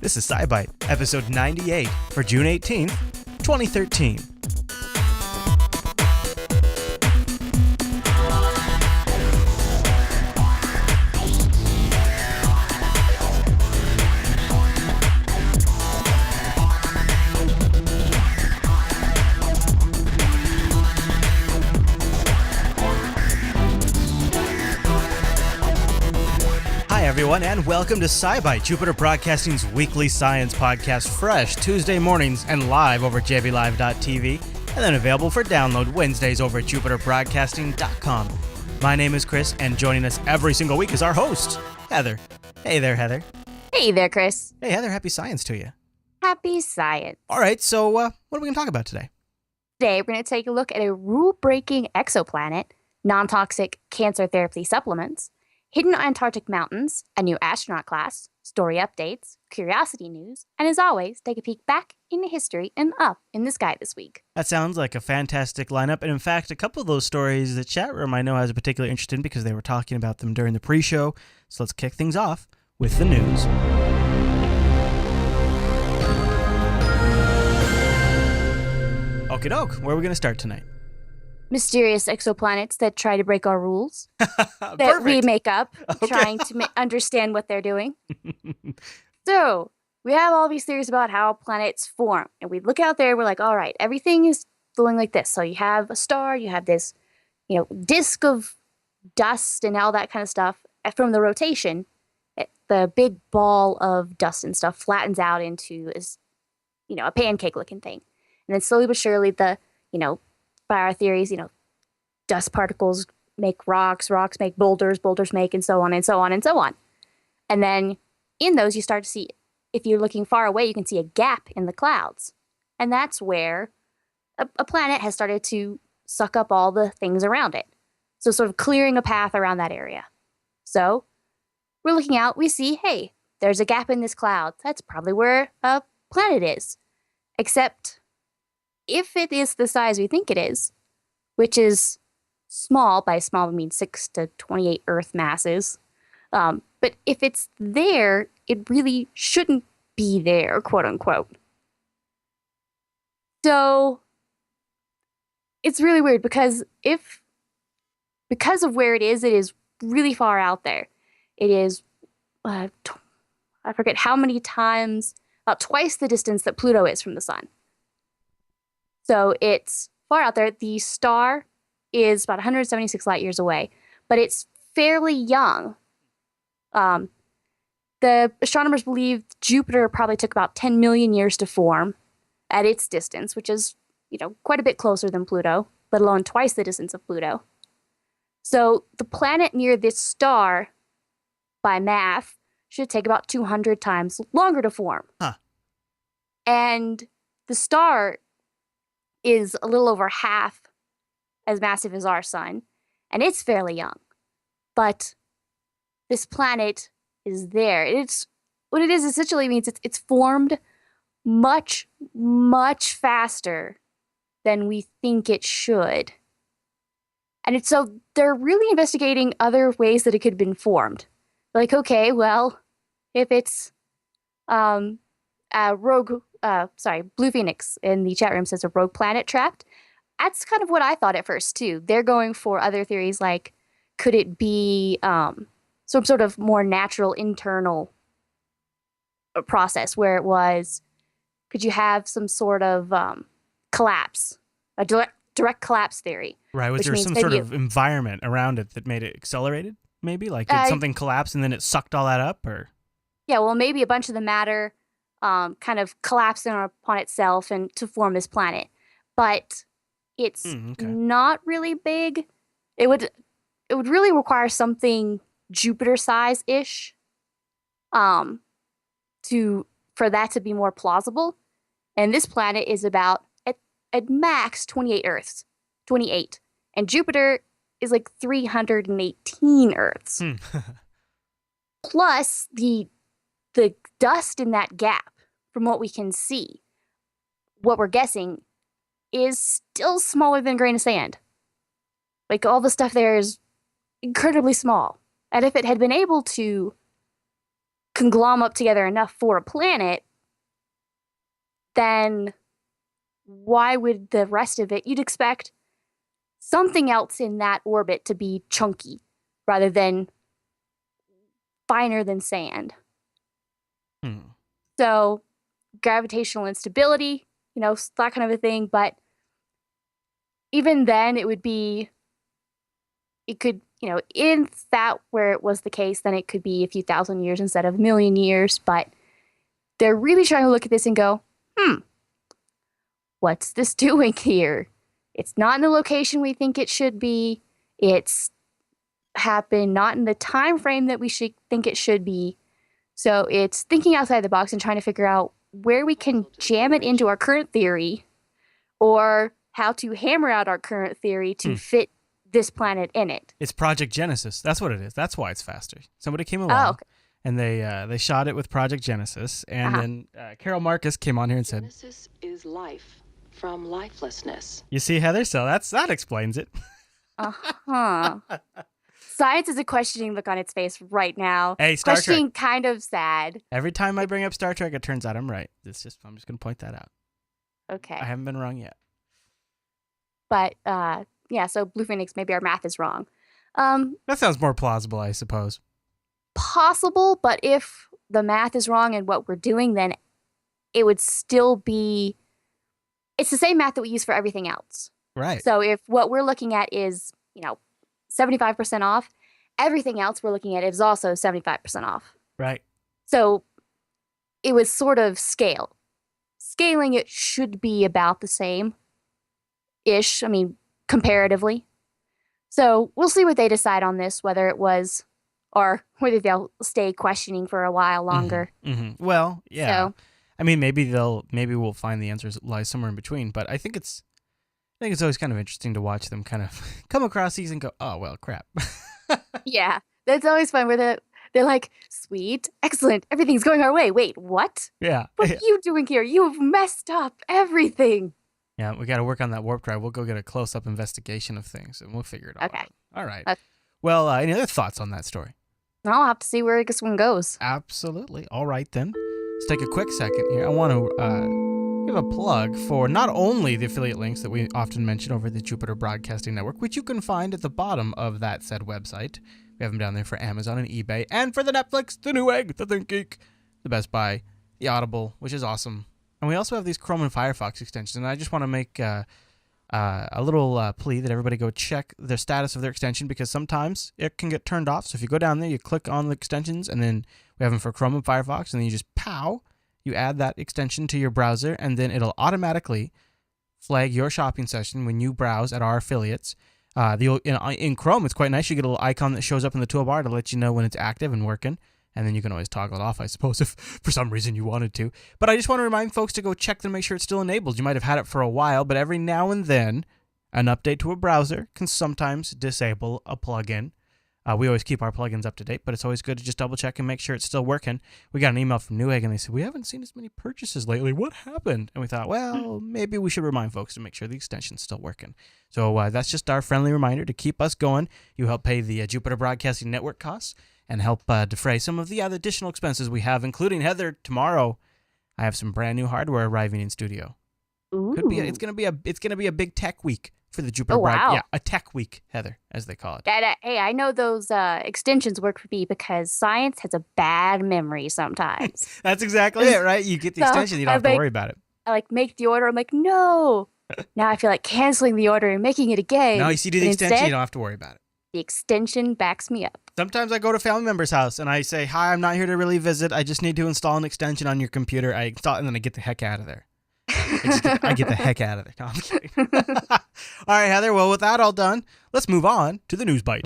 This is SciByte, episode 98 for June 18th, 2013. Everyone, and welcome to SciByte, Jupiter Broadcasting's weekly science podcast, fresh Tuesday mornings and live over jblive.tv, and then available for download Wednesdays over at jupiterbroadcasting.com. My name is Chris, and joining us every single week is our host, Heather. Hey there, Heather. Hey there, Chris. Hey, Heather, happy science to you. Happy science. All right, so what are we going to talk about today? Today, we're going to take a look at a rule-breaking exoplanet, non-toxic cancer therapy supplements, hidden Antarctic mountains, a new astronaut class, story updates, curiosity news, and as always, take a peek back into history and up in the sky this week. That sounds like a fantastic lineup, and in fact, a couple of those stories the chat room I know has a particular interest in because they were talking about them during the pre-show. So let's kick things off with the news. Okie doke, where are we going to start tonight? Mysterious exoplanets that try to break our rules, that we make up, trying to understand what they're doing. So, we have all these theories about how planets form, and we look out there, we're like, all right, everything is flowing like this. So you have a star, you have this, disk of dust and all that kind of stuff. From the rotation, the big ball of dust and stuff flattens out into, a pancake-looking thing. And then slowly but surely, by our theories, dust particles make rocks, rocks make boulders, boulders make, and so on and so on and so on. And then in those, you start to see, if you're looking far away, you can see a gap in the clouds. And that's where a planet has started to suck up all the things around it. So sort of clearing a path around that area. So we're looking out, we see, hey, there's a gap in this cloud. That's probably where a planet is. Except if it is the size we think it is, which is small, by small I mean 6 to 28 Earth masses, but if it's there, it really shouldn't be there, quote unquote. So it's really weird because of where it is really far out there. It is, I forget how many times, about twice the distance that Pluto is from the sun. So it's far out there. The star is about 176 light years away, but it's fairly young. The astronomers believe Jupiter probably took about 10 million years to form at its distance, which is, quite a bit closer than Pluto, let alone twice the distance of Pluto. So the planet near this star, by math, should take about 200 times longer to form. Huh. And the star is a little over half as massive as our sun, and it's fairly young. But this planet is there. It's what it is essentially means it's formed much, much faster than we think it should. And so they're really investigating other ways that it could have been formed. Like, okay, well, if it's Blue Phoenix in the chat room says a rogue planet trapped. That's kind of what I thought at first, too. They're going for other theories like, could it be some sort of more natural internal process where it was, could you have some sort of collapse, a direct collapse theory? Right, was there some sort of environment around it that made it accelerated, maybe? Like, did something collapse and then it sucked all that up, or? Yeah, well, maybe a bunch of the matter kind of collapsed upon itself and to form this planet. But it's not really big. It would really require something Jupiter size-ish for that to be more plausible. And this planet is about at max 28 Earths. 28. And Jupiter is like 318 Earths. Plus the dust in that gap, from what we can see, what we're guessing, is still smaller than a grain of sand. Like, all the stuff there is incredibly small. And if it had been able to conglomerate together enough for a planet, then why would the rest of it, you'd expect something else in that orbit to be chunky rather than finer than sand. So gravitational instability, that kind of a thing. But even then it could, in that where it was the case, then it could be a few thousand years instead of a million years. But they're really trying to look at this and go, what's this doing here? It's not in the location we think it should be. It's happened not in the time frame that we should think it should be. So it's thinking outside the box and trying to figure out where we can jam it into our current theory or how to hammer out our current theory to fit this planet in it. It's Project Genesis. That's what it is. That's why it's faster. Somebody came along and they shot it with Project Genesis. And then Carol Marcus came on here and said, Genesis is life from lifelessness. You see, Heather? So that explains it. Science is a questioning look on its face right now. Hey, Star questioning Trek. Kind of sad. Every time I bring up Star Trek, it turns out I'm right. I'm just going to point that out. Okay. I haven't been wrong yet. But, so Blue Phoenix, maybe our math is wrong. That sounds more plausible, I suppose. Possible, but if the math is wrong and what we're doing, then it would still be... It's the same math that we use for everything else. Right. So if what we're looking at is, 75% off, everything else we're looking at is also 75% off. Right. So it was sort of scale. Scaling it should be about the same-ish, comparatively. So we'll see what they decide on this, whether it was, or whether they'll stay questioning for a while longer. Well, yeah. So, maybe we'll find the answers lies somewhere in between, but I think it's always kind of interesting to watch them kind of come across these and go, oh, well, crap. Yeah, that's always fun where they're like, sweet, excellent, everything's going our way. Wait, what? Yeah. What are you doing here? You've messed up everything. Yeah, we got to work on that warp drive. We'll go get a close-up investigation of things, and we'll figure it all out. All right. Well, any other thoughts on that story? I'll have to see where this one goes. Absolutely. All right, then. Let's take a quick second here. I want to give a plug for not only the affiliate links that we often mention over the Jupiter Broadcasting Network, which you can find at the bottom of that said website. We have them down there for Amazon and eBay, and for the Netflix, the Newegg, the ThinkGeek, the Best Buy, the Audible, which is awesome. And we also have these Chrome and Firefox extensions, and I just want to make a little plea that everybody go check the status of their extension, because sometimes it can get turned off. So if you go down there, you click on the extensions, and then we have them for Chrome and Firefox, and then you just you add that extension to your browser, and then it'll automatically flag your shopping session when you browse at our affiliates. In Chrome, it's quite nice. You get a little icon that shows up in the toolbar to let you know when it's active and working. And then you can always toggle it off, I suppose, if for some reason you wanted to. But I just want to remind folks to go check to make sure it's still enabled. You might have had it for a while, but every now and then, an update to a browser can sometimes disable a plugin. We always keep our plugins up to date, but it's always good to just double check and make sure it's still working. We got an email from Newegg, and they said, we haven't seen as many purchases lately. What happened? And we thought, well, maybe we should remind folks to make sure the extension's still working. So that's just our friendly reminder to keep us going. You help pay the Jupiter Broadcasting Network costs and help defray some of the other additional expenses we have, including, Heather, tomorrow I have some brand new hardware arriving in studio. Ooh. It's gonna be a big tech week for the Jupiter. Oh, wow. Yeah, a tech week, Heather, as they call it. Hey, I know those extensions work for me because science has a bad memory sometimes. That's exactly it, right? You get the extension, you don't have to worry about it. I make the order. I'm like, no. Now I feel like canceling the order and making it again. No, you see, do the extension, you don't have to worry about it. The extension backs me up. Sometimes I go to a family member's house and I say, hi, I'm not here to really visit. I just need to install an extension on your computer. I install it and then I get the heck out of there. I get the heck out of there. No, I'm kidding. All right, Heather. Well, with that all done, let's move on to the News Bite.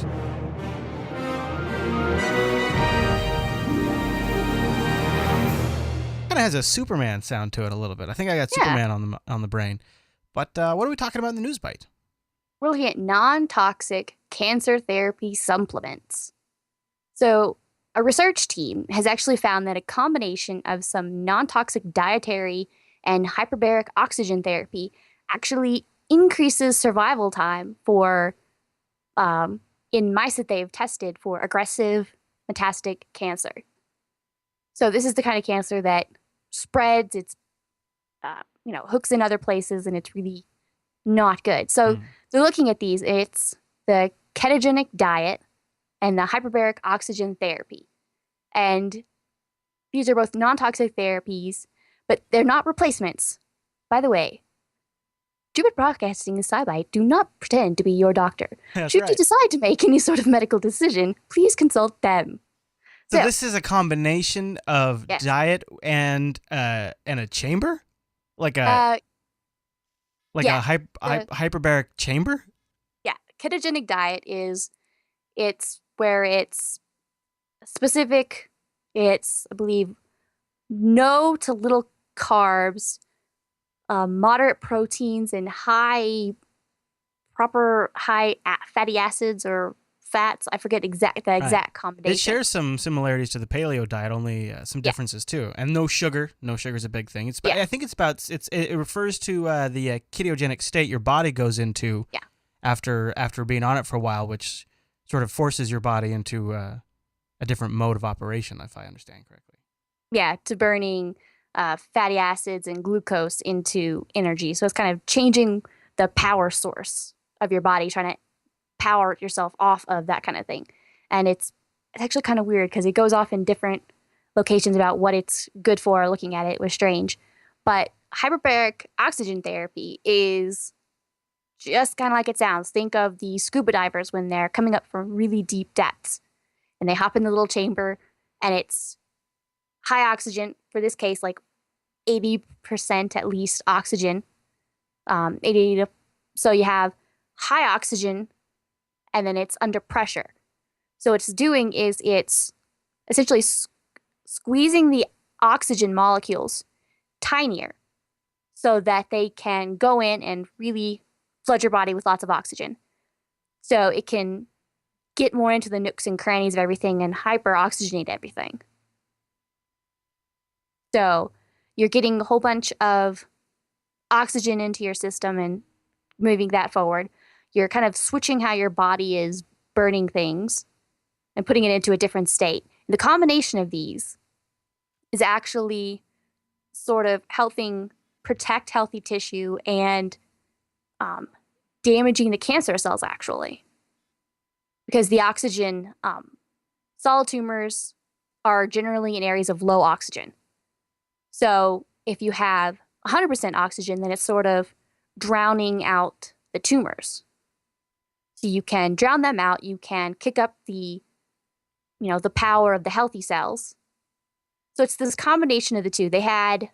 Kind of has a Superman sound to it a little bit. I think I got Superman on the brain. But what are we talking about in the News Bite? We're looking at non-toxic cancer therapy supplements. So a research team has actually found that a combination of some non-toxic dietary and hyperbaric oxygen therapy actually increases survival time for in mice that they've tested for aggressive metastatic cancer. So this is the kind of cancer that spreads. It's hooks in other places, and it's really not good. So they're looking at these. It's the ketogenic diet and the hyperbaric oxygen therapy. And these are both non-toxic therapies, but they're not replacements. By the way, Jupiter Broadcasting and SciByte do not pretend to be your doctor. That's Should right. you decide to make any sort of medical decision, please consult them. So this is a combination of diet and a chamber? Like a hyperbaric chamber? Yeah, ketogenic diet it's where it's specific. It's, I believe, no to little carbs, moderate proteins, and high fatty acids or fats. I forget the exact combination. It shares some similarities to the paleo diet, only some differences too. And no sugar. No sugar is a big thing. I think it refers to the ketogenic state your body goes into after being on it for a while, which sort of forces your body into a different mode of operation, if I understand correctly. Yeah, to burning fatty acids and glucose into energy. So it's kind of changing the power source of your body, trying to power yourself off of that kind of thing. And it's actually kind of weird because it goes off in different locations about what it's good for. Looking at it was strange. But hyperbaric oxygen therapy is just kind of like it sounds. Think of the scuba divers when they're coming up from really deep depths and they hop in the little chamber, and it's high oxygen, for this case, like 80% at least oxygen. So you have high oxygen, and then it's under pressure. So what it's doing is it's essentially squeezing the oxygen molecules tinier so that they can go in and really flood your body with lots of oxygen. So it can get more into the nooks and crannies of everything and hyper-oxygenate everything. So you're getting a whole bunch of oxygen into your system and moving that forward. You're kind of switching how your body is burning things and putting it into a different state. The combination of these is actually sort of helping protect healthy tissue and damaging the cancer cells, actually. Because the oxygen, solid tumors are generally in areas of low oxygen. So if you have 100% oxygen, then it's sort of drowning out the tumors. So you can drown them out. You can kick up the power of the healthy cells. So it's this combination of the two. They had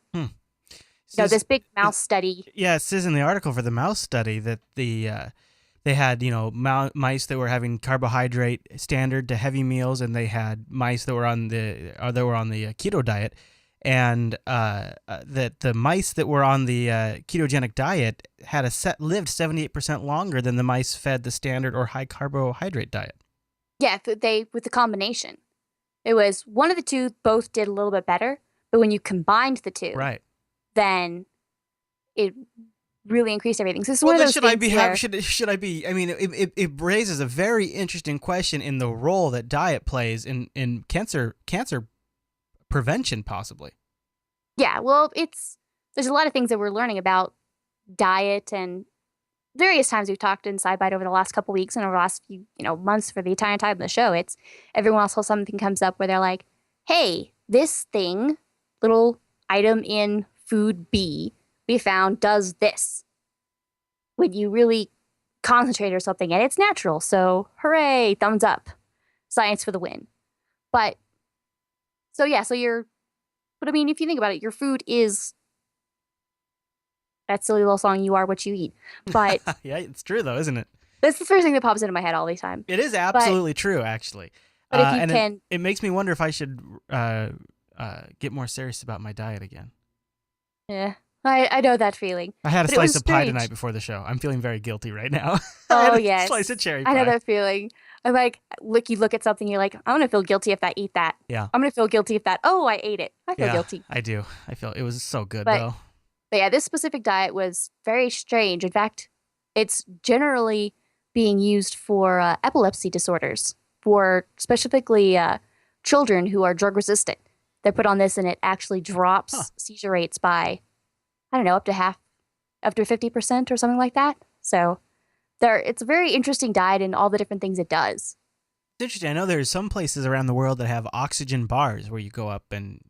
this big mouse study. Yeah, it says in the article for the mouse study that they had mice that were having carbohydrate standard to heavy meals, and they had mice that were on the keto diet, and that the mice that were on the ketogenic diet had lived 78% longer than the mice fed the standard or high carbohydrate diet. Yeah, with the combination. It was one of the two, both did a little bit better, but when you combined the two, right, then it really increased everything. So this is one of those things should I be? I mean, it raises a very interesting question in the role that diet plays in cancer prevention, possibly. Yeah, well, there's a lot of things that we're learning about diet, and various times we've talked in SciByte over the last couple weeks and over the last few months for the entire time of the show. It's every once in a while something comes up where they're like, "Hey, this little item in food B we found does this." When you really concentrate or something, and it's natural, so hooray, thumbs up, science for the win. But I mean, if you think about it, your food is that silly little song, "You Are What You Eat." But yeah, it's true though, isn't it? That's the first thing that pops into my head all the time. It is absolutely true, actually. But if you can, it makes me wonder if I should get more serious about my diet again. Yeah, I know that feeling. I had a slice of pie tonight before the show. I'm feeling very guilty right now. Oh, yes. Slice of cherry pie. I know that feeling. I'm like, you look at something, you're like, I'm going to feel guilty if I eat that. Yeah. I'm going to feel guilty if I ate it. I feel guilty. I do. I feel it was so good, though. But yeah, this specific diet was very strange. In fact, it's generally being used for epilepsy disorders, for specifically children who are drug resistant. They're put on this and it actually drops seizure rates by, I don't know, up to 50% or something like that. So it's a very interesting diet and all the different things it does. It's interesting. I know there's some places around the world that have oxygen bars where you go up and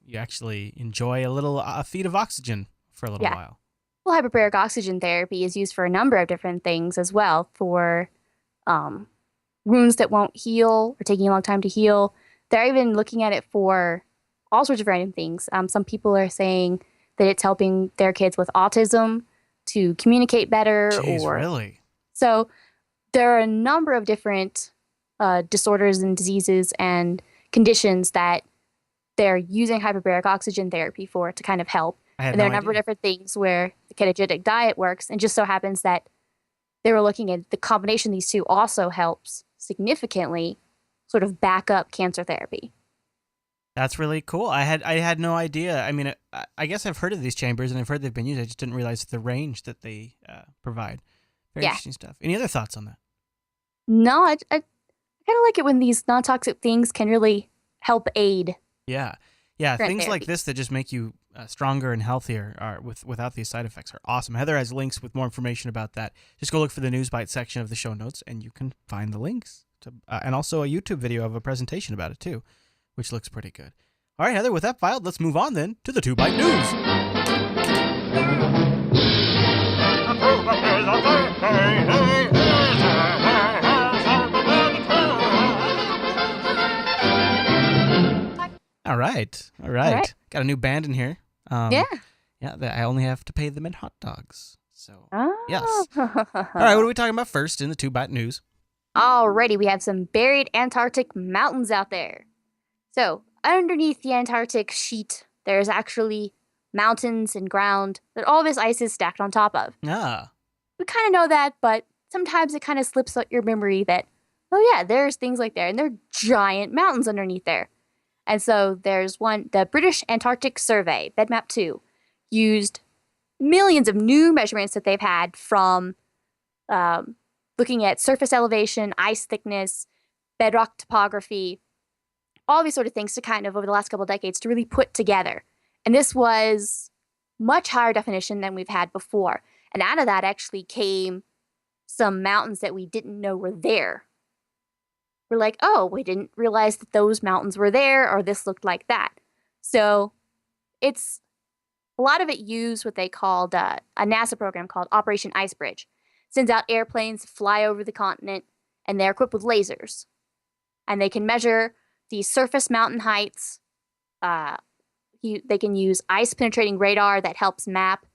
you actually enjoy a feed of oxygen for a little while. Well, hyperbaric oxygen therapy is used for a number of different things as well, for wounds that won't heal or taking a long time to heal. They're even looking at it for all sorts of random things. Some people are saying that it's helping their kids with autism to communicate better. Jeez, really? So there are a number of different disorders and diseases and conditions that they're using hyperbaric oxygen therapy for to kind of help. And there are a number of different things where the ketogenic diet works. And just so happens that they were looking at the combination of these two also helps significantly sort of back up cancer therapy. That's really cool. I had no idea. I mean, I guess I've heard of these chambers and I've heard they've been used. I just didn't realize the range that they provide. Very interesting stuff. Any other thoughts on that? No, I kind of like it when these non-toxic things can really help aid. Yeah. Things like this that just make you stronger and healthier without these side effects are awesome. Heather has links with more information about that. Just go look for the SciByte section of the show notes and you can find the links to, and also a YouTube video of a presentation about it too, which looks pretty good. All right, Heather, with that filed, let's move on then to the 2Byte News. All right. Got a new band in here. Yeah, I only have to pay them in hot dogs. So, yes. All right, what are we talking about first in the 2Byte News? Alrighty, we have some buried Antarctic mountains out there. So, underneath the Antarctic sheet, there's actually mountains and ground that all this ice is stacked on top of. We kind of know that, but sometimes it kind of slips out your memory that, oh yeah, there's things like there, and there are giant mountains underneath there. And so there's one, the British Antarctic Survey, BedMap 2, used millions of new measurements that they've had from looking at surface elevation, ice thickness, bedrock topography, all these sort of things to kind of, over the last couple of decades, to really put together. And this was much higher definition than we've had before. And out of that actually came some mountains that we didn't know were there. We're like, oh, we didn't realize that those mountains were there, or this looked like that. So it's a lot of it used what they called a NASA program called Operation Icebridge. Sends out airplanes, fly over the continent, and they're equipped with lasers. And they can measure the surface mountain heights. They can use ice-penetrating radar that helps map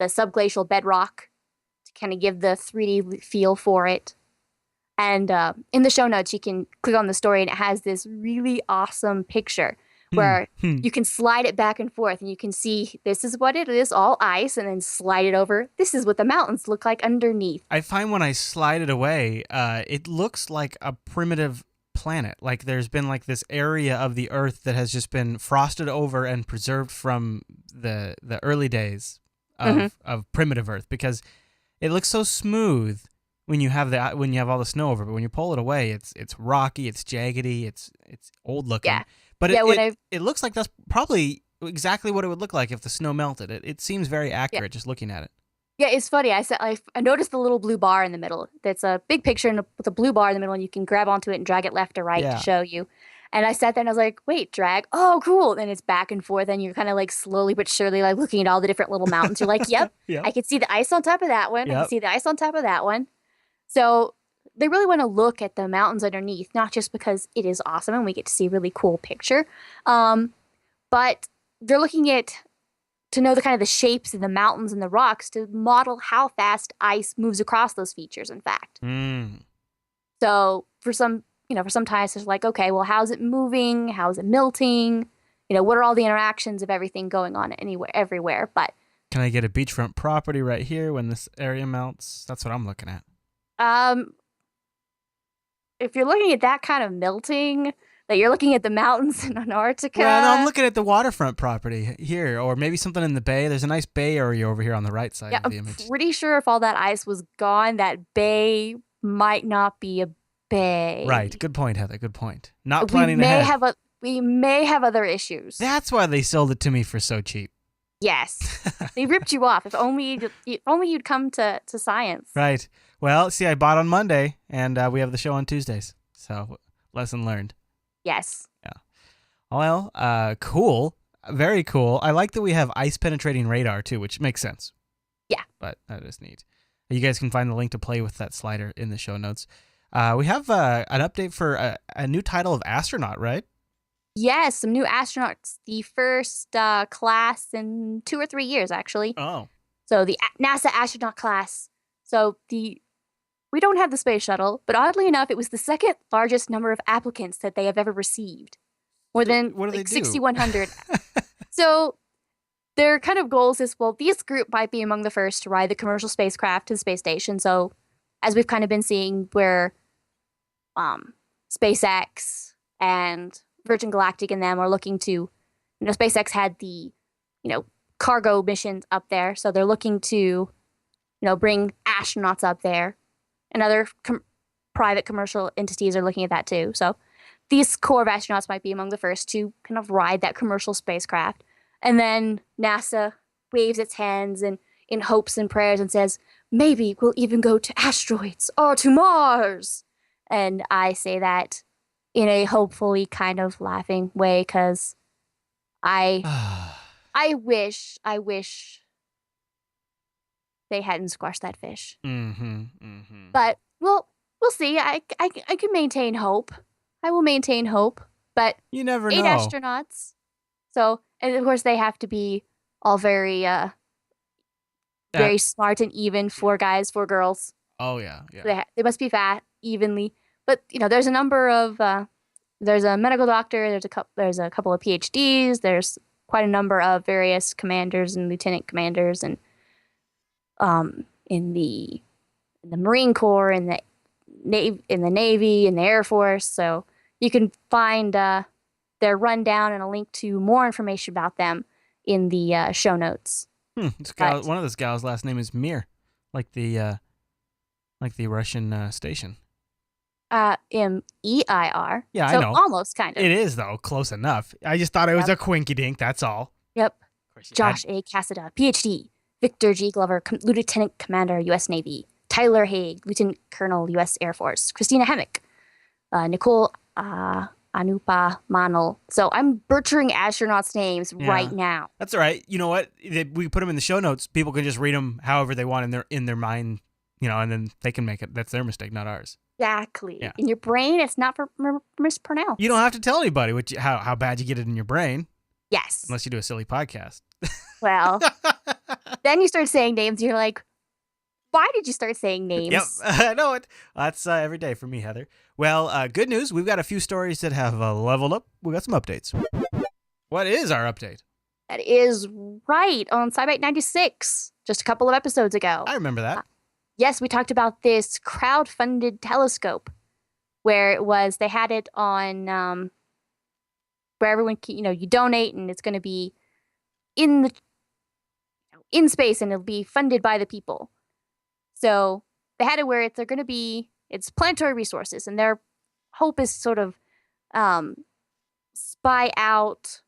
the subglacial bedrock to kind of give the 3D feel for it. And in the show notes, you can click on the story, and it has this really awesome picture where you can slide it back and forth, and you can see this is what it is, all ice, and then slide it over. This is what the mountains look like underneath. I find when I slide it away, it looks like a primitive planet. Like there's been like this area of the Earth that has just been frosted over and preserved from the early days of primitive Earth, because it looks so smooth when you have all the snow over, but when you pull it away, it's rocky, it's jaggedy, it's old looking. Yeah. But it looks like that's probably exactly what it would look like if the snow melted. It seems very accurate just looking at it. Yeah, it's funny. I noticed the little blue bar in the middle. That's a big picture with a blue bar in the middle, and you can grab onto it and drag it left or right to show you. And I sat there and I was like, wait, drag. Oh, cool. Then it's back and forth, and you're kind of like slowly but surely like looking at all the different little mountains. You're like, yep, I can see the ice on top of that one. I can see the ice on top of that one. So they really want to look at the mountains underneath, not just because it is awesome and we get to see a really cool picture, but they're looking at to know the kind of the shapes of the mountains and the rocks to model how fast ice moves across those features, in fact. So for some times it's like, okay, well, how's it moving? How's it melting? What are all the interactions of everything going on everywhere? But can I get a beachfront property right here when this area melts? That's what I'm looking at. If you're looking at that kind of melting, that you're looking at the mountains in Antarctica. Well, no, I'm looking at the waterfront property here, or maybe something in the bay. There's a nice bay area over here on the right side of the image. I'm pretty sure if all that ice was gone, that bay might not be a bay. Right. Good point, Heather. Good point. Not planning ahead. we may have other issues. That's why they sold it to me for so cheap. Yes. They ripped you off. If only you'd come to science. Right. Well, see, I bought on Monday, and we have the show on Tuesdays. So, lesson learned. Yes. Yeah. Well, cool. Very cool. I like that we have ice-penetrating radar, too, which makes sense. Yeah. But that is neat. You guys can find the link to play with that slider in the show notes. We have an update for a new title of astronaut, right? Yes, some new astronauts. The first class in 2 or 3 years, actually. Oh. So the NASA astronaut class. So we don't have the space shuttle, but oddly enough, it was the second largest number of applicants that they have ever received. More than what do they do? 6,100. So their kind of goals is, well, this group might be among the first to ride the commercial spacecraft to the space station. So as we've kind of been seeing where SpaceX and Virgin Galactic and them are looking to, SpaceX had the, cargo missions up there. So they're looking to, bring astronauts up there. And other private commercial entities are looking at that too. So these core of astronauts might be among the first to kind of ride that commercial spacecraft. And then NASA waves its hands and in hopes and prayers and says, maybe we'll even go to asteroids or to Mars. And I say that in a hopefully kind of laughing way because I wish they hadn't squashed that fish. But we'll see. I can maintain hope. I will maintain hope. But you never know. 8 astronauts. So, and of course they have to be all very very smart and even, 4 guys, 4 girls. Oh yeah. They must be fat evenly. But there's a number of there's a medical doctor, there's a couple of PhDs, there's quite a number of various commanders and lieutenant commanders and in the Marine Corps, in the Navy, in the Air Force. So you can find their rundown and a link to more information about them in the show notes. One of those gals' last name is Mir, like the Russian station. MEIR. Yeah, so I know. Almost, kind of. It is, though. Close enough. I just thought it was a quinky-dink, that's all. Yep. Josh A. Cassada, PhD. Victor G. Glover, Lieutenant Commander, U.S. Navy. Tyler Haig, Lieutenant Colonel, U.S. Air Force. Christina Hammock. Nicole Anupa Manal. So I'm butchering astronauts' names right now. That's all right. You know what? We put them in the show notes. People can just read them however they want in their mind, and then they can make it. That's their mistake, not ours. Exactly. Yeah. In your brain, it's not mispronounced. You don't have to tell anybody how bad you get it in your brain. Yes. Unless you do a silly podcast. Well, then you start saying names, and you're like, why did you start saying names? Yep, I know it. That's every day for me, Heather. Well, good news. We've got a few stories that have leveled up. We got some updates. What is our update? That is right, on SciByte 96, just a couple of episodes ago. I remember that. Yes, we talked about this crowd-funded telescope where they had it on where everyone can, you donate and it's going to be in space and it'll be funded by the people. So they had it where it's planetary resources, and their hope is sort of spy out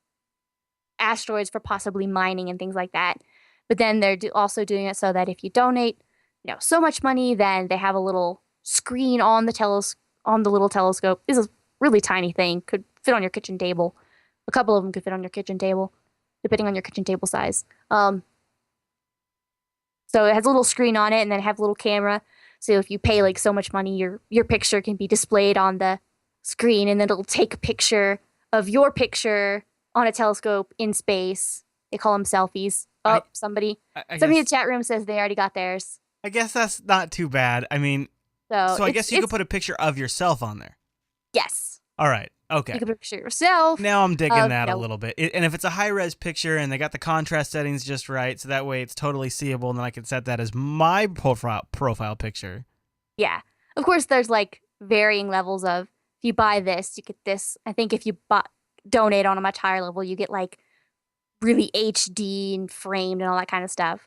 asteroids for possibly mining and things like that. But then they're also doing it so that if you donate, so much money, then they have a little screen on the little telescope. This is a really tiny thing, could fit on your kitchen table. A couple of them could fit on your kitchen table, depending on your kitchen table size. So it has a little screen on it, and then it has a little camera. So if you pay like so much money, your picture can be displayed on the screen, and then it'll take a picture of your picture on a telescope in space. They call them selfies. Somebody in the chat room says they already got theirs. I guess that's not too bad. I mean, so I guess you could put a picture of yourself on there. Yes. All right. Okay. You can picture yourself. Now I'm digging that a little bit. And if it's a high-res picture and they got the contrast settings just right, so that way it's totally seeable, and then I can set that as my profile picture. Yeah. Of course, there's like varying levels of, if you buy this, you get this. I think if you donate on a much higher level, you get like really HD and framed and all that kind of stuff.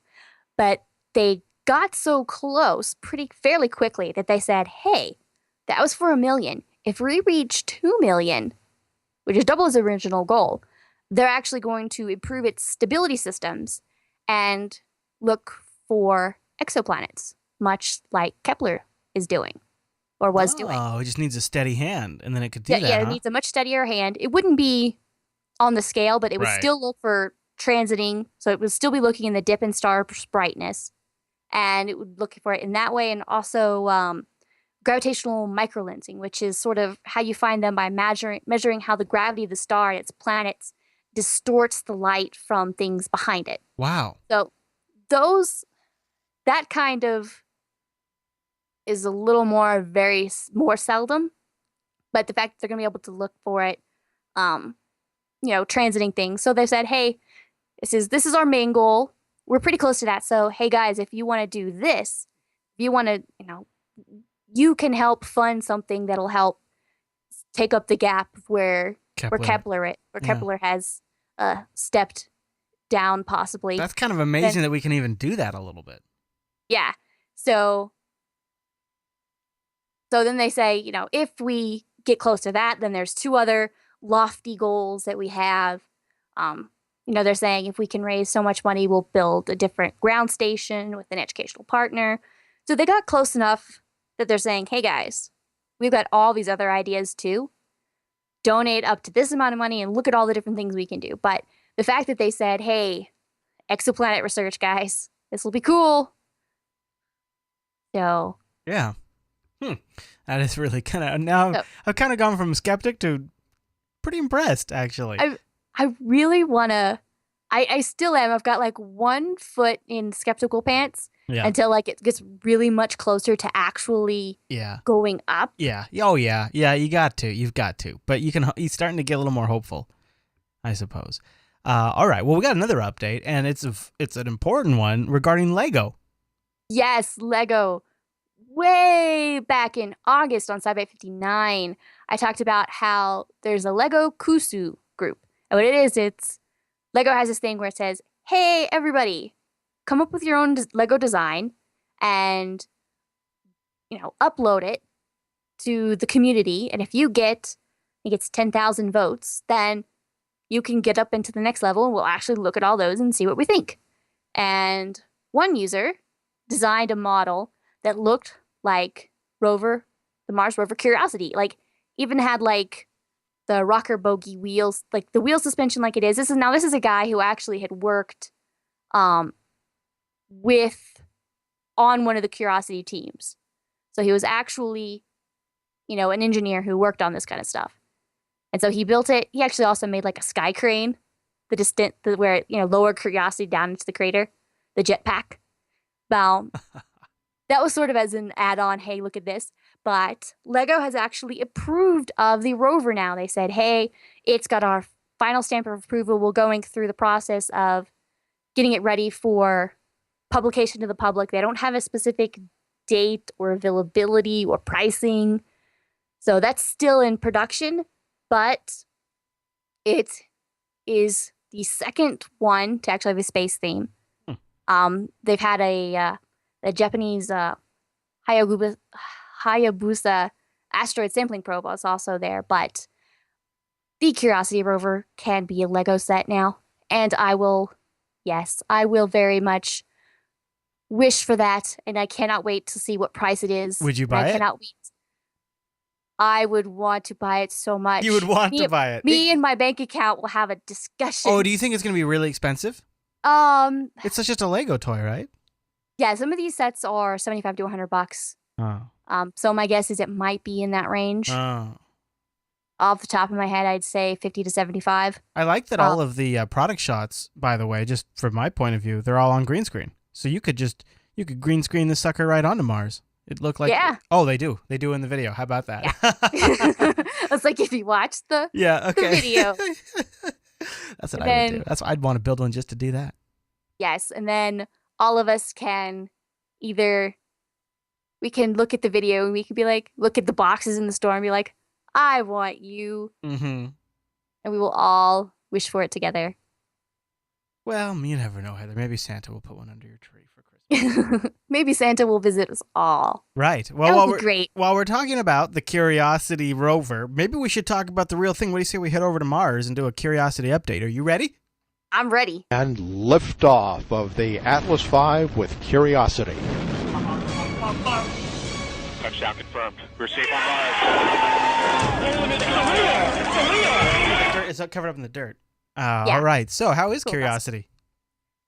But they got so close fairly quickly that they said, hey, that was for $1 million. If we reach 2 million, which is double his original goal. They're actually going to improve its stability systems and look for exoplanets, much like Kepler is doing or was doing. Oh, it just needs a steady hand, and then it could do that, Yeah, it needs a much steadier hand. It wouldn't be on the scale, but it would still look for transiting. So it would still be looking in the dip in star brightness, and it would look for it in that way. And also gravitational microlensing, which is sort of how you find them by measuring how the gravity of the star and its planets distorts the light from things behind it. Wow. So that kind of is a little more seldom, but the fact that they're going to be able to look for it, transiting things. So they said, hey, this is our main goal. We're pretty close to that. So, hey guys, if you want to do this, if you want to, you can help fund something that'll help take up the gap where Kepler has stepped down possibly. That's kind of amazing that we can even do that a little bit. Yeah. So then they say, if we get close to that, then there's two other lofty goals that we have. They're saying if we can raise so much money, we'll build a different ground station with an educational partner. So they got close enough that they're saying, hey guys, we've got all these other ideas too. Donate up to this amount of money and look at all the different things we can do. But the fact that they said, hey, exoplanet research, guys, this will be cool. So. Yeah. That is really kind of, now I've kind of gone from skeptic to pretty impressed, actually. I really want to, I still am. I've got like 1 foot in skeptical pants until like it gets really much closer to actually going up. Yeah. Oh, yeah. Yeah, you've got to. But you're starting to get a little more hopeful, I suppose. All right. Well, we got another update, and it's an important one regarding Lego. Yes, Lego. Way back in August on SciByte 59, I talked about how there's a Lego Kusu group. And what it is, it's Lego has this thing where it says, hey, everybody, come up with your own Lego design and, upload it to the community. And if you get, I think it's 10,000 votes, then you can get up into the next level and we'll actually look at all those and see what we think. And one user designed a model that looked like the Mars rover Curiosity, like even had like the rocker bogie wheels, like the wheel suspension like it is. This is a guy who actually had worked on one of the Curiosity teams. So he was actually, an engineer who worked on this kind of stuff. And so he built it. He actually also made like a sky crane, where it, lowered Curiosity down into the crater, the jetpack. Now, that was sort of as an add-on, hey, look at this. But Lego has actually approved of the rover now. They said, hey, it's got our final stamp of approval. We're going through the process of getting it ready for publication to the public. They don't have a specific date or availability or pricing. So that's still in production, but it is the second one to actually have a space theme. They've had a Japanese Hayabusa asteroid sampling probe was also there, but the Curiosity rover can be a Lego set now, and I will very much wish for that, and I cannot wait to see what price it is. Would you buy it? I cannot wait. I would want to buy it so much. You would want to buy it. Me and my bank account will have a discussion. Oh, do you think it's going to be really expensive? It's just a Lego toy, right? Yeah, some of these sets are $75 to $100. Oh. So my guess is it might be in that range. Oh. Off the top of my head, I'd say 50 to 75. I like that all of the product shots, by the way, just from my point of view, they're all on green screen. So you could green screen this sucker right onto Mars. It looked like Oh, they do in the video. How about that? Yeah. It's like if you watch the video. That's what I would do. That's why I'd want to build one just to do that. Yes, and then all of us can we can look at the video and we can be like, look at the boxes in the store and be like, I want you. Mm-hmm. And we will all wish for it together. Well, you never know, Heather. Maybe Santa will put one under your tree for Christmas. Maybe Santa will visit us all. Right. Well, that would be great. While we're talking about the Curiosity rover, maybe we should talk about the real thing. What do you say we head over to Mars and do a Curiosity update? Are you ready? I'm ready. And liftoff of the Atlas V with Curiosity. Touchdown confirmed. We're safe on Mars. It's covered up in the dirt. Yeah. All right. So how is Cool. Curiosity?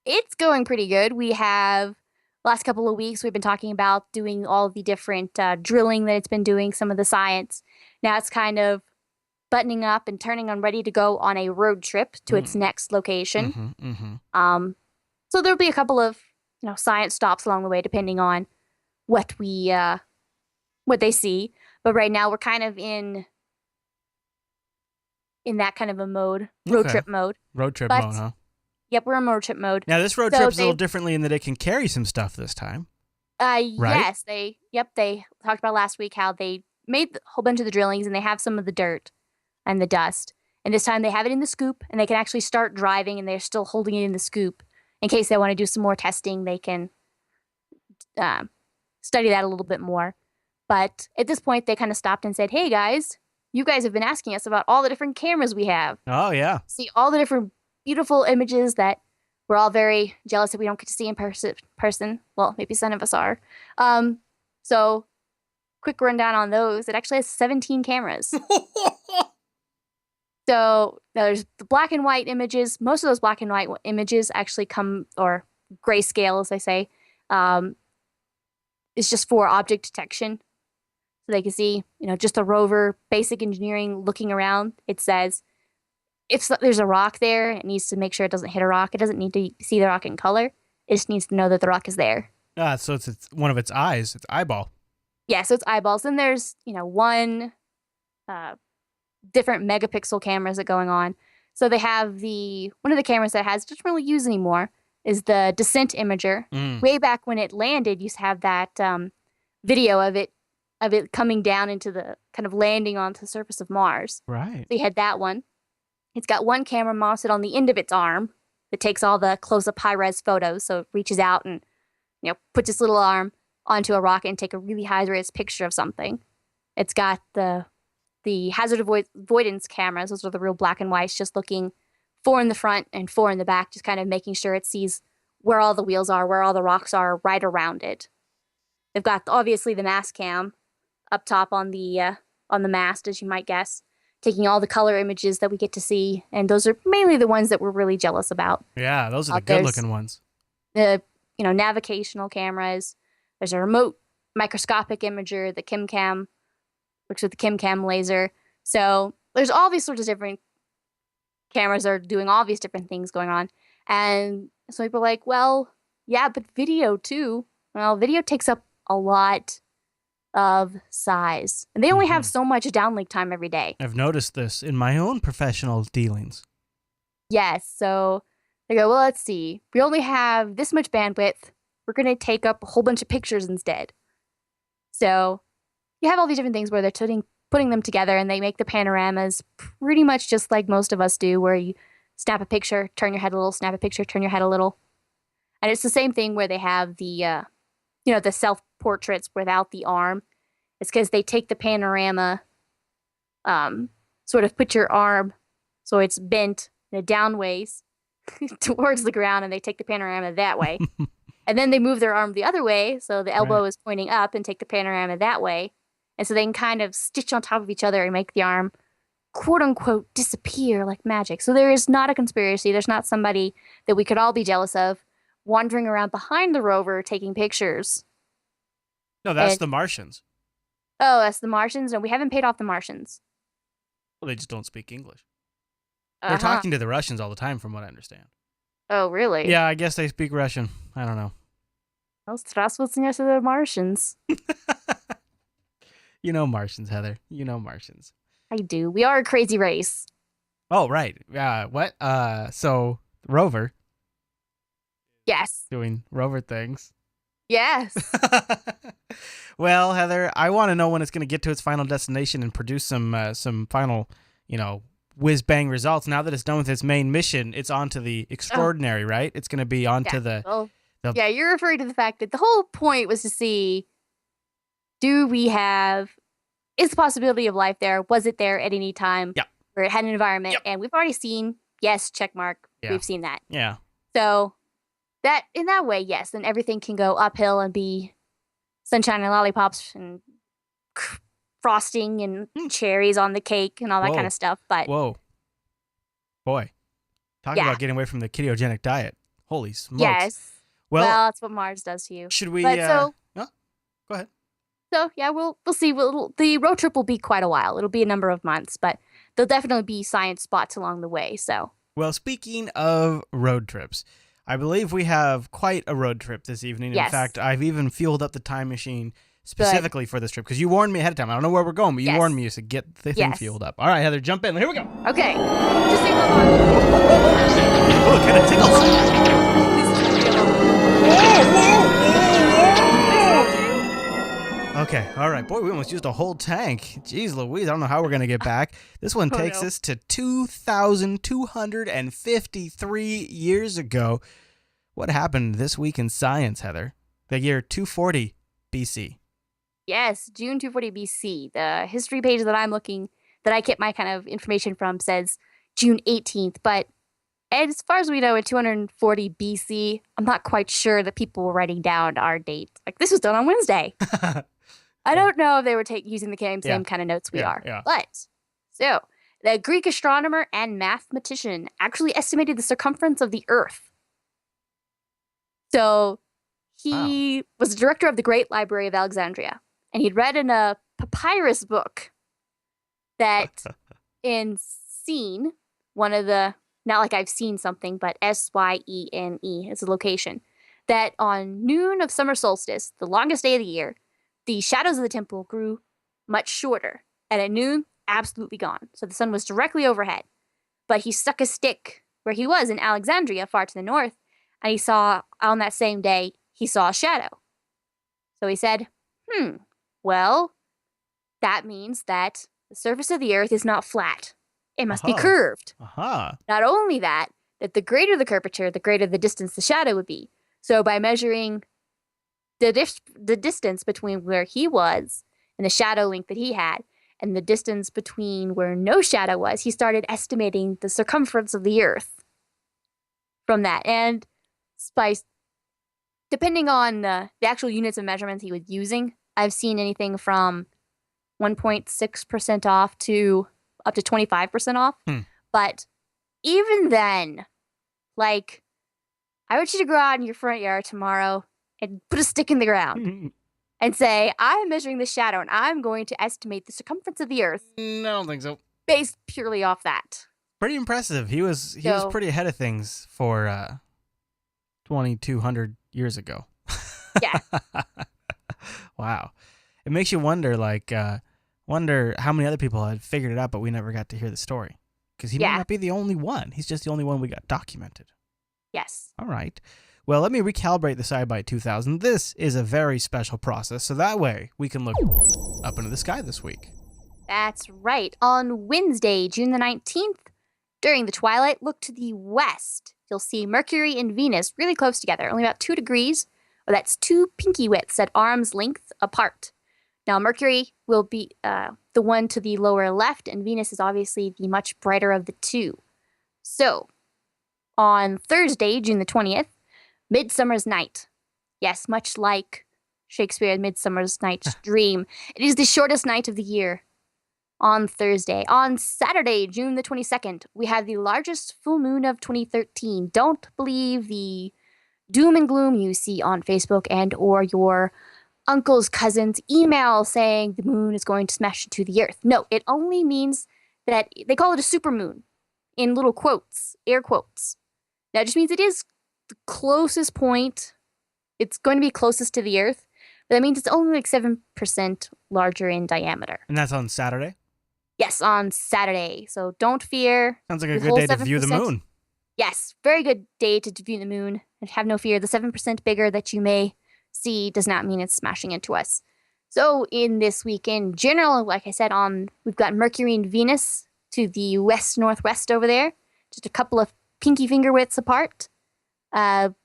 It's going pretty good. We have, last couple of weeks, we've been talking about doing all the different drilling that it's been doing, some of the science. Now it's kind of buttoning up and turning on ready to go on a road trip to its next location. So there'll be a couple of science stops along the way, depending on what they see. But right now we're kind of in that kind of a mode, road trip mode. Road trip mode, huh? Yep, we're in road trip mode. Now this road trip's a little differently in that it can carry some stuff this time. Right? Yes, they talked about last week how they made a whole bunch of the drillings and they have some of the dirt and the dust. And this time they have it in the scoop and they can actually start driving and they're still holding it in the scoop. In case they want to do some more testing, they can study that a little bit more. But at this point, they kind of stopped and said, hey guys, you guys have been asking us about all the different cameras we have. Oh, yeah. See all the different beautiful images that we're all very jealous that we don't get to see in person. Well, maybe some of us are. So quick rundown on those. It actually has 17 cameras. So there's the black and white images. Most of those black and white images actually come, or grayscale, as they say, is just for object detection. So they can see, just a rover, basic engineering, looking around. It says, if there's a rock there, it needs to make sure it doesn't hit a rock. It doesn't need to see the rock in color. It just needs to know that the rock is there. So it's one of its eyes, its eyeball. Yeah, so it's eyeballs. Then there's, one different megapixel cameras that going on. So they have one of the cameras that doesn't really use anymore is the descent imager. Way back when it landed, used to have that video of it coming down into the kind of landing onto the surface of Mars. Right. So you had that one. It's got one camera mounted on the end of its arm that takes all the close-up high-res photos. So it reaches out and, puts its little arm onto a rock and take a really high-res picture of something. It's got the hazard avoidance cameras. Those are the real black and whites, just looking 4 in the front and 4 in the back, just kind of making sure it sees where all the wheels are, where all the rocks are, right around it. They've got, obviously, the mast cam up top on the mast, as you might guess, taking all the color images that we get to see, and those are mainly the ones that we're really jealous about. Yeah, those are the good-looking ones. The navigational cameras. There's a remote microscopic imager, the ChemCam, works with the ChemCam laser. So there's all these sorts of different cameras that are doing all these different things going on, and so people are like, well, yeah, but video too. Well, video takes up a lot of size. And they only have so much downlink time every day. I've noticed this in my own professional dealings. Yes, so they go, well, let's see. We only have this much bandwidth. We're going to take up a whole bunch of pictures instead. So you have all these different things where they're putting them together and they make the panoramas pretty much just like most of us do, where you snap a picture, turn your head a little, snap a picture, turn your head a little. And it's the same thing where they have the self-portraits without the arm. It's because they take the panorama, sort of put your arm so it's bent in a down ways towards the ground, and they take the panorama that way. And then they move their arm the other way, so the elbow is pointing up, and take the panorama that way. And so they can kind of stitch on top of each other and make the arm, quote-unquote, disappear like magic. So there is not a conspiracy. There's not somebody that we could all be jealous of wandering around behind the rover taking pictures. No, that's the Martians. Oh, that's the Martians? No, we haven't paid off the Martians. Well, they just don't speak English. They're talking to the Russians all the time, from what I understand. Oh, really? Yeah, I guess they speak Russian. I don't know. Well, здравствуйте to the Martians. You know Martians, Heather. You know Martians. I do. We are a crazy race. Oh, right. What? So, rover. Yes. Doing rover things. Yes. Well, Heather, I want to know when it's going to get to its final destination and produce some final, whiz-bang results. Now that it's done with its main mission, it's on to the extraordinary, right? It's going to be on to the... Yeah, you're referring to the fact that the whole point was to see, is the possibility of life there? Was it there at any time? Yeah. Where it had an environment? Yep. And we've already seen, yes, check mark. Yeah. We've seen that. Yeah. So that in that way, yes, then everything can go uphill and be sunshine and lollipops and frosting and cherries on the cake and all that kind of stuff. But whoa, boy, talk about getting away from the ketogenic diet. Holy smokes! Yes. Well, that's what Mars does to you. Should we? But go ahead. So yeah, we'll see. The road trip will be quite a while. It'll be a number of months, but there'll definitely be science spots along the way. So. Well, speaking of road trips, I believe we have quite a road trip this evening. Yes. In fact, I've even fueled up the time machine specifically for this trip because you warned me ahead of time. I don't know where we're going, but you warned me to get the thing fueled up. All right, Heather, jump in. Here we go. Okay. Just think about Oh, it kind of tickles. Okay, all right. Boy, we almost used a whole tank. Jeez Louise, I don't know how we're going to get back. This one takes us to 2,253 years ago. What happened this week in science, Heather? The year 240 BC. Yes, June 240 BC. The history page that I'm looking, that I get my kind of information from, says June 18th. But as far as we know, in 240 BC, I'm not quite sure that people were writing down our date. Like, this was done on Wednesday. I don't know if they were using the same kind of notes we are. Yeah. But, so, the Greek astronomer and mathematician actually estimated the circumference of the Earth. So, he was the director of the Great Library of Alexandria. And he'd read in a papyrus book that in Scene, one of the, not like I've seen something, but Syene is a location, that on noon of summer solstice, the longest day of the year, the shadows of the temple grew much shorter. And at noon, absolutely gone. So the sun was directly overhead. But he stuck a stick where he was in Alexandria, far to the north, and he saw, on that same day, he saw a shadow. So he said, well, that means that the surface of the Earth is not flat. It must be curved. Not only that the greater the curvature, the greater the distance the shadow would be. So by measuring the distance between where he was and the shadow length that he had, and the distance between where no shadow was, he started estimating the circumference of the Earth from that. And depending on the actual units of measurements he was using, I've seen anything from 1.6% off to up to 25% off. But even then, like, I want you to go out in your front yard tomorrow and put a stick in the ground and say, I'm measuring the shadow and I'm going to estimate the circumference of the Earth. I don't think so. Based purely off that. Pretty impressive. He was pretty ahead of things for 2,200 years ago. Yeah. Wow. It makes you wonder, wonder how many other people had figured it out, but we never got to hear the story. Because he might not be the only one. He's just the only one we got documented. Yes. All right. Well, let me recalibrate the SciByte 2000. This is a very special process, so that way we can look up into the sky this week. That's right. On Wednesday, June the 19th, during the twilight, look to the west. You'll see Mercury and Venus really close together, only about 2 degrees. Or that's 2 pinky widths at arm's length apart. Now, Mercury will be the one to the lower left, and Venus is obviously the much brighter of the two. So, on Thursday, June the 20th, Midsummer's Night. Yes, much like Shakespeare's Midsummer's Night's Dream. It is the shortest night of the year on Thursday. On Saturday, June the 22nd, we have the largest full moon of 2013. Don't believe the doom and gloom you see on Facebook and or your uncle's cousin's email saying the moon is going to smash into the Earth. No, it only means that they call it a supermoon in little quotes, air quotes. That just means it is the closest point. It's going to be closest to the Earth, but that means it's only like 7% larger in diameter. And that's on Saturday? Yes, on Saturday. So don't fear. Sounds like a good day to view the moon. Yes, very good day to view the moon. And have no fear, the 7% bigger that you may see does not mean it's smashing into us. So in this week in general, like I said, we've got Mercury and Venus to the west-northwest over there, just a couple of pinky finger widths apart. And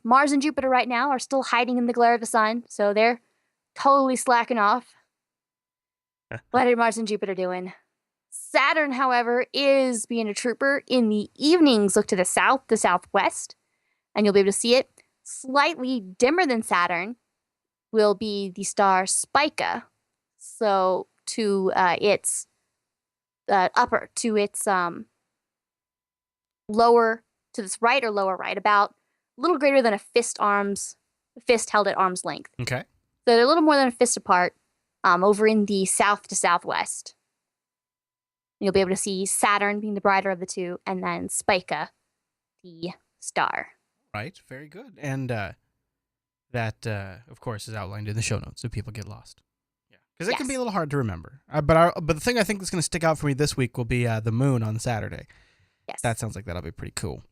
Mars and Jupiter right now are still hiding in the glare of the sun, so they're totally slacking off. What are Mars and Jupiter doing? Saturn, however, is being a trooper. In the evenings, look to the south, the southwest, and you'll be able to see it. Slightly dimmer than Saturn will be the star Spica. So to its upper, to its lower, to this right or lower right, about a little greater than a fist held at arm's length. Okay. So they're a little more than a fist apart, over in the south to southwest. You'll be able to see Saturn being the brighter of the two, and then Spica, the star. Right. Very good. And that, of course, is outlined in the show notes so people get lost. Yeah. Because it can be a little hard to remember. But the thing I think that's going to stick out for me this week will be the moon on Saturday. Yes. That sounds like that'll be pretty cool.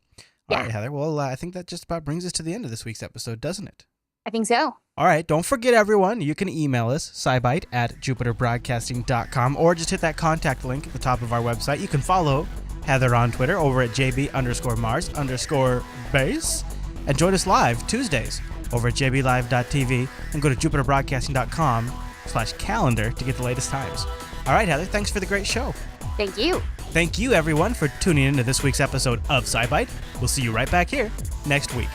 Yeah. All right, Heather. Well, I think that just about brings us to the end of this week's episode, doesn't it? I think so. All right. Don't forget, everyone, you can email us, SciByte at jupiterbroadcasting.com, or just hit that contact link at the top of our website. You can follow Heather on Twitter over at JB_Mars_base, and join us live Tuesdays over at jblive.tv, and go to jupiterbroadcasting.com/calendar to get the latest times. All right, Heather. Thanks for the great show. Thank you. Thank you, everyone, for tuning in to this week's episode of SciByte. We'll see you right back here next week.